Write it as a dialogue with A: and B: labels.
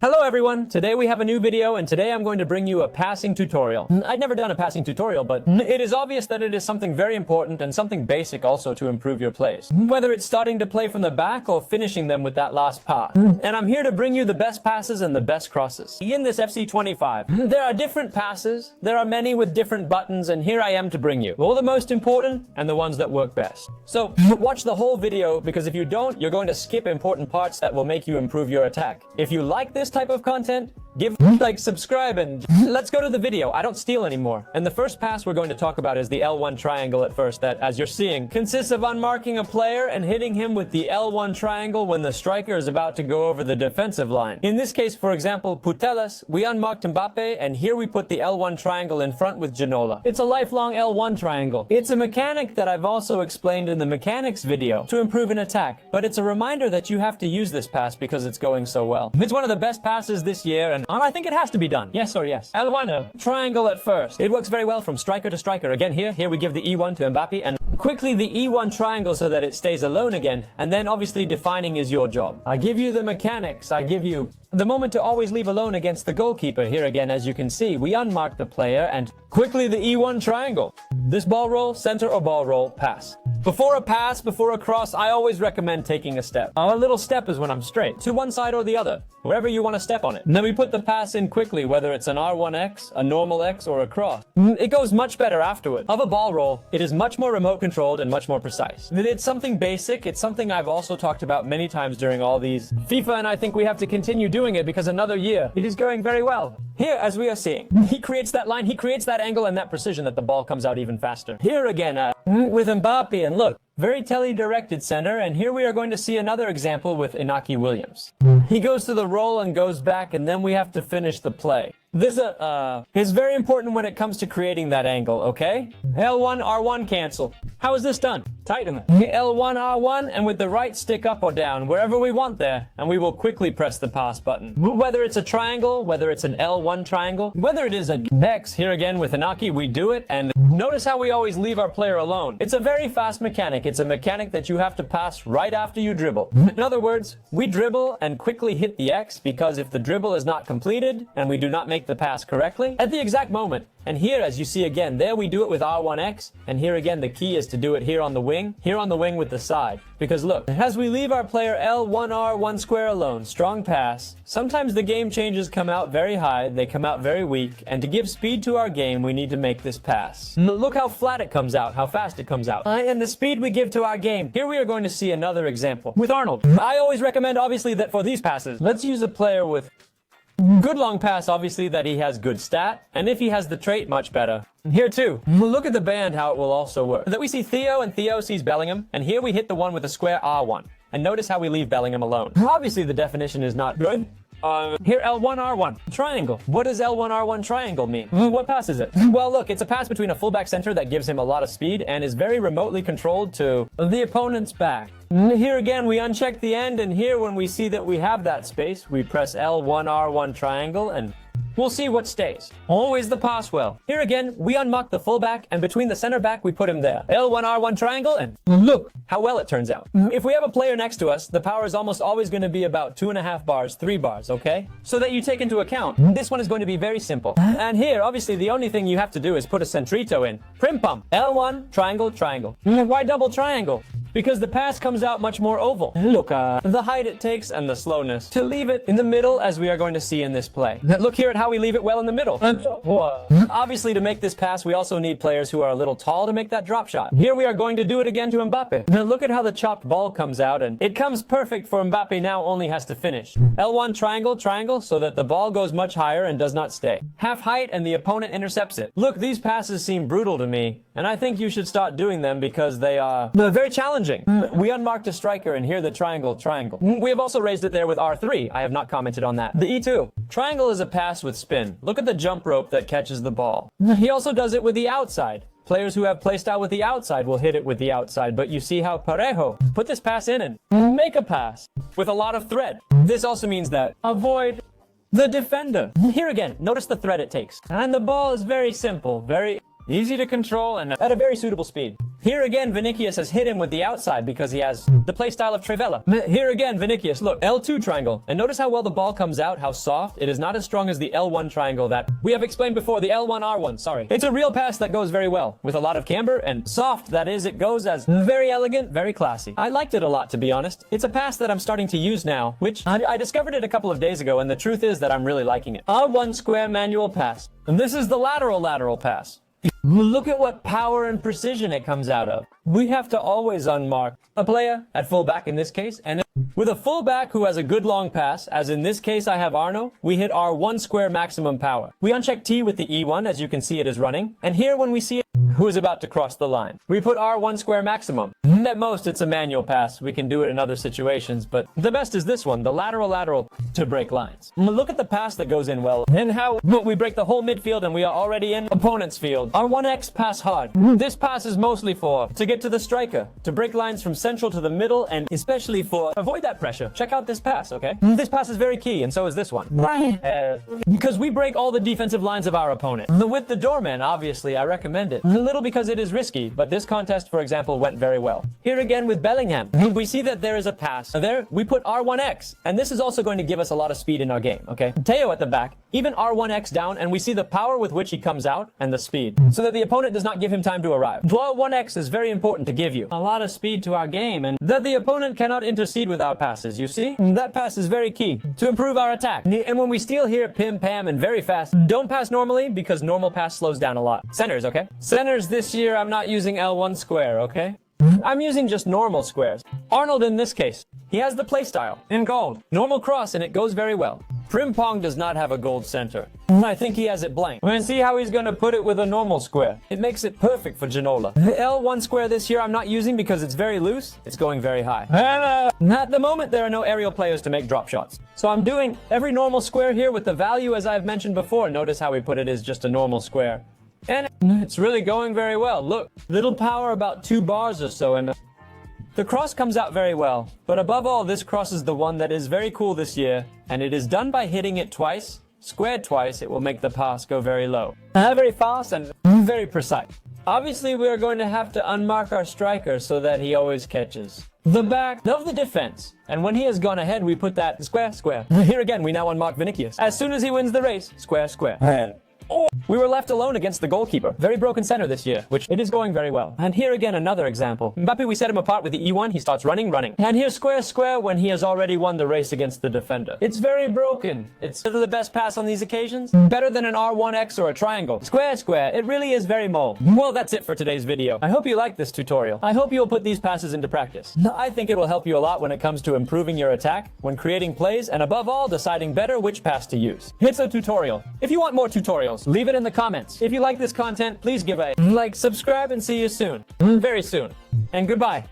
A: Hello everyone, today we have a new video and today I'm going to bring you a passing tutorial. I'd never done a passing tutorial, but it is obvious that it is something very important and something basic also to improve your plays. Whether it's starting to play from the back or finishing them with that last pass. And I'm here to bring you the best passes and the best crosses. In this FC25, there are different passes, there are many with different buttons, and here I am to bring you all the most important and the ones that work best. So watch the whole video, because if you don't, you're going to skip important parts that will make you improve your attack. If you like this type of content, give like, subscribe, and let's go to the video. I don't steal anymore. And the first pass we're going to talk about is the L1 triangle at first, that, as you're seeing, consists of unmarking a player and hitting him with the L1 triangle when the striker is about to go over the defensive line. In this case, for example, Putellas, we unmarked Mbappe, and here we put the L1 triangle in front with Ginola. It's a lifelong L1 triangle. It's a mechanic that I've also explained in the mechanics video to improve an attack, but it's a reminder that you have to use this pass because it's going so well. It's one of the best passes this year, and I think it has to be done. Yes or yes? L1 triangle at first. It works very well from striker to striker. Again, here we give the E1 to Mbappe, and quickly the E1 triangle so that it stays alone again, and then obviously defining is your job. I give you the mechanics. I give you the moment to always leave alone against the goalkeeper. Here again, as you can see, we unmark the player, and quickly the E1 triangle. This ball roll, center or ball roll, pass. Before a pass, before a cross, I always recommend taking a step. A little step is when I'm straight, to one side or the other, wherever you want to step on it. And then we put the pass in quickly, whether it's an R1X, a normal X, or a cross. It goes much better afterward. Of a ball roll, it is much more remote controlled and much more precise. It's something basic. It's something I've also talked about many times during all these FIFA, and I think we have to continue doing it because another year, it is going very well. Here, as we are seeing, he creates that line, he creates that angle and that precision that the ball comes out even faster. Here again, with Mbappe, and look, very tele-directed center, and here we are going to see another example with Inaki Williams. He goes to the roll and goes back, and then we have to finish the play. This is very important when it comes to creating that angle, okay? L1, R1, cancel. How is this done? Tighten it. L1, R1, and with the right stick up or down, wherever we want there, and we will quickly press the pass button. Whether it's a triangle, whether it's an L1 triangle, whether it is an X, here again with Inaki, we do it, and notice how we always leave our player alone. It's a very fast mechanic. It's a mechanic that you have to pass right after you dribble. In other words, we dribble and quickly hit the X, because if the dribble is not completed, and we do not make the pass correctly at the exact moment. And here, as you see again, there we do it with R1X, and here again the key is to do it here on the wing with the side. Because look, as we leave our player L1R 1 square alone, strong pass, sometimes the game changes come out very high, they come out very weak, and to give speed to our game, we need to make this pass. Look how flat it comes out, how fast it comes out, and the speed we give to our game. Here we are going to see another example with Arnold. I always recommend, obviously, that for these passes, let's use a player with good long pass, obviously, that he has good stat, and if he has the trait, much better. Here too, look at the band, how it will also work. That we see Theo, and Theo sees Bellingham, and here we hit the one with a square R1. And notice how we leave Bellingham alone. Obviously the definition is not good. Here L1, R1, triangle. What does L1, R1 triangle mean? What pass is it? Well, look, it's a pass between a fullback center that gives him a lot of speed and is very remotely controlled to the opponent's back. Here again, we uncheck the end, and here when we see that we have that space, we press L1, R1 triangle, and we'll see what stays. Always the pass well. Here again, we unmark the fullback, and between the center back, we put him there. L1, R1 triangle, and look how well it turns out. If we have a player next to us, the power is almost always going to be about 2.5 bars, 3 bars, okay? So that you take into account, this one is going to be very simple. And here, obviously, the only thing you have to do is put a centrito in. Prim pump. L1, triangle, triangle. Why double triangle? Because the pass comes out much more oval. Look, the height it takes and the slowness to leave it in the middle, as we are going to see in this play. Look here at how we leave it well in the middle. Obviously, to make this pass, we also need players who are a little tall to make that drop shot. Here we are going to do it again to Mbappe. Now look at how the chopped ball comes out, and it comes perfect for Mbappe. Now only has to finish. L1 triangle, triangle, so that the ball goes much higher and does not stay. Half height and the opponent intercepts it. Look, these passes seem brutal to me, and I think you should start doing them because they are very challenging. We unmarked a striker, and here the triangle, triangle. We have also raised it there with R3. I have not commented on that. The E2. Triangle is a pass with spin. Look at the jump rope that catches the ball. He also does it with the outside. Players who have playstyle with the outside will hit it with the outside, but you see how Parejo put this pass in and make a pass with a lot of thread. This also means that avoid the defender. Here again, notice the thread it takes. And the ball is very simple, very easy to control, and at a very suitable speed. Here again, Vinicius has hit him with the outside because he has the playstyle of Trivela. Here again, Vinicius, look, L2 triangle. And notice how well the ball comes out, how soft. It is not as strong as the L1 triangle that we have explained before, the L1R1, sorry. It's a real pass that goes very well, with a lot of camber and soft, that is, it goes as very elegant, very classy. I liked it a lot, to be honest. It's a pass that I'm starting to use now, which I discovered it a couple of days ago, and the truth is that I'm really liking it. R1 square manual pass. And this is the lateral pass. Look at what power and precision it comes out of. We have to always unmark a player at fullback in this case, and with a fullback who has a good long pass, as in this case I have Arno, we hit our 1 square maximum power. We uncheck T with the E1, as you can see it is running, and here when we see it, who is about to cross the line, we put our 1 square maximum. At most it's a manual pass, we can do it in other situations, but the best is this one, the lateral to break lines. Look at the pass that goes in well, and how we break the whole midfield and we are already in opponent's field. Our 1X pass hard. This pass is mostly to get to the striker, to break lines from central to the middle, and especially for avoid that pressure. Check out this pass, okay? This pass is very key, and so is this one. Because we break all the defensive lines of our opponent. With the doorman, obviously, I recommend it. A little because it is risky, but this contest, for example, went very well. Here again with Bellingham, we see that there is a pass. There, we put R1X, and this is also going to give us a lot of speed in our game, okay? Teo at the back, even R1X down, and we see the power with which he comes out and the speed, so that the opponent does not give him time to arrive. R1X is very important to give you a lot of speed to our game, and that the opponent cannot intercede with our passes, you see? That pass is very key to improve our attack. And when we steal here, pim, pam, and very fast, don't pass normally, because normal pass slows down a lot. Centers, okay? Centers this year, I'm not using L1 square, okay? I'm using just normal squares. Arnold in this case, he has the playstyle in gold. Normal cross, and it goes very well. Frimpong does not have a gold center. I think he has it blank. And see how he's going to put it with a normal square. It makes it perfect for Ginola. The L1 square this year I'm not using because it's very loose. It's going very high. And at the moment there are no aerial players to make drop shots. So I'm doing every normal square here with the value as I've mentioned before. Notice how we put it as just a normal square. And it's really going very well. Look, little power, about 2 bars or so, and the cross comes out very well. But above all, this cross is the one that is very cool this year, and it is done by hitting it twice. Squared twice, it will make the pass go very low. Very fast and very precise. Obviously, we are going to have to unmark our striker so that he always catches the back of the defense. And when he has gone ahead, we put that square. Here again, we now unmark Vinicius. As soon as he wins the race, square. We were left alone against the goalkeeper. Very broken center this year, which it is going very well. And here again, another example. Mbappe, we set him apart with the E1. He starts running. And here's square when he has already won the race against the defender. It's very broken. It's the best pass on these occasions. Better than an R1X or a triangle. Square. It really is very mole. Well, that's it for today's video. I hope you liked this tutorial. I hope you'll put these passes into practice. I think it will help you a lot when it comes to improving your attack, when creating plays, and above all, deciding better which pass to use. It's a tutorial. If you want more tutorials, leave it in the comments. If you like this content, please give a like, subscribe, and see you soon. Very soon. And goodbye.